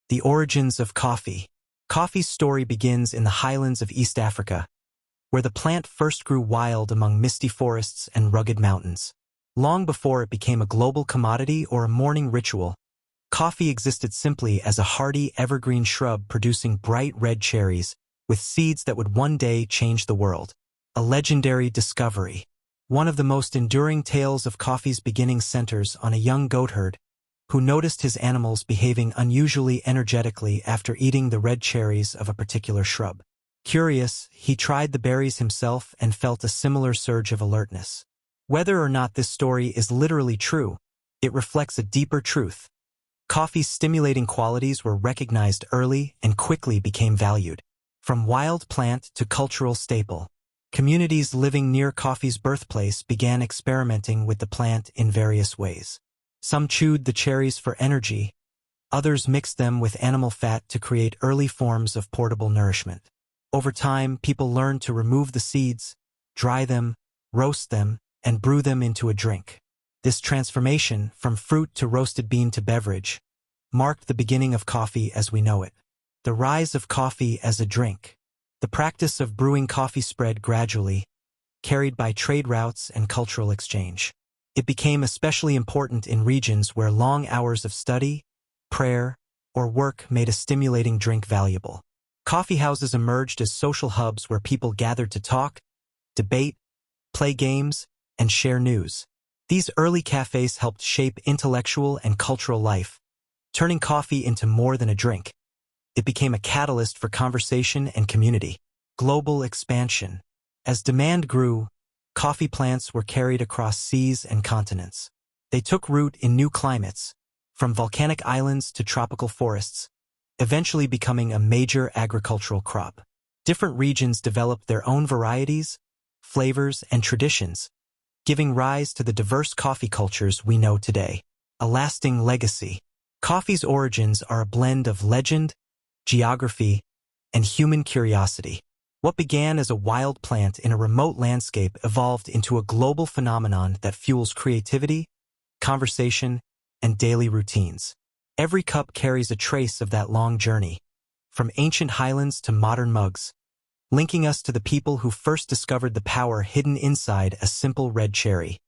The origins of coffee. Coffee's story begins in the highlands of East Africa, where the plant first grew wild among misty forests and rugged mountains. Long before it became a global commodity or a morning ritual, coffee existed simply as a hardy evergreen shrub producing bright red cherries with seeds that would one day change the world. A legendary discovery. One of the most enduring tales of coffee's beginning centers on a young goatherd who noticed his animals behaving unusually energetically after eating the red cherries of a particular shrub. Curious, he tried the berries himself and felt a similar surge of alertness. Whether or not this story is literally true, it reflects a deeper truth. Coffee's stimulating qualities were recognized early and quickly became valued. From wild plant to cultural staple, communities living near coffee's birthplace began experimenting with the plant in various ways. Some chewed the cherries for energy, others mixed them with animal fat to create early forms of portable nourishment. Over time, people learned to remove the seeds, dry them, roast them, and brew them into a drink. This transformation, from fruit to roasted bean to beverage, marked the beginning of coffee as we know it. The rise of coffee as a drink. The practice of brewing coffee spread gradually, carried by trade routes and cultural exchange. It became especially important in regions where long hours of study, prayer, or work made a stimulating drink valuable. Coffee houses emerged as social hubs where people gathered to talk, debate, play games, and share news. These early cafes helped shape intellectual and cultural life, turning coffee into more than a drink. It became a catalyst for conversation and community. Global expansion. As demand grew, coffee plants were carried across seas and continents. They took root in new climates, from volcanic islands to tropical forests, eventually becoming a major agricultural crop. Different regions developed their own varieties, flavors, and traditions, giving rise to the diverse coffee cultures we know today. A lasting legacy. Coffee's origins are a blend of legend, geography, and human curiosity. What began as a wild plant in a remote landscape evolved into a global phenomenon that fuels creativity, conversation, and daily routines. Every cup carries a trace of that long journey, from ancient highlands to modern mugs, linking us to the people who first discovered the power hidden inside a simple red cherry.